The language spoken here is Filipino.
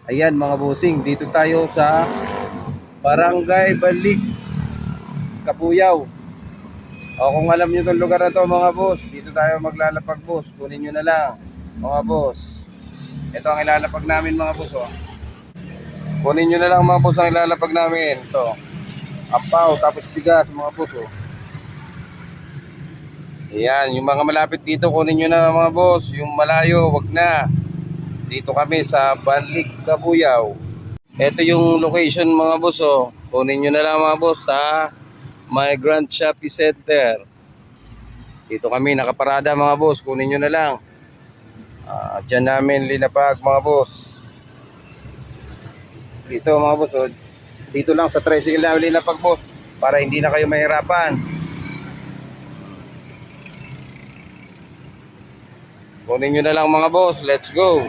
Ayan mga bossing, dito tayo sa Barangay Balik, Kabuyaw. O kung alam nyo itong lugar na to mga boss, dito tayo maglalapag boss. Kunin nyo na lang mga boss. Ito ang ilalapag namin mga boss. Oh. Kunin nyo na lang mga boss ang ilalapag namin. Ito, ampaw tapos bigas mga boss. Oh. Ayan, yung mga malapit dito kunin nyo na mga boss. Yung malayo, wag na. Dito kami sa Balik, Kabuyaw. Ito yung location mga boss. Oh. Kunin nyo na lang mga boss sa My Grand Shopping Center. Dito kami nakaparada mga boss. Kunin nyo na lang. Diyan namin linapag mga boss. Dito mga boss. Oh. Dito lang sa tricycle namin linapag boss. Para hindi na kayo mahirapan. Kunin nyo na lang mga boss. Let's go.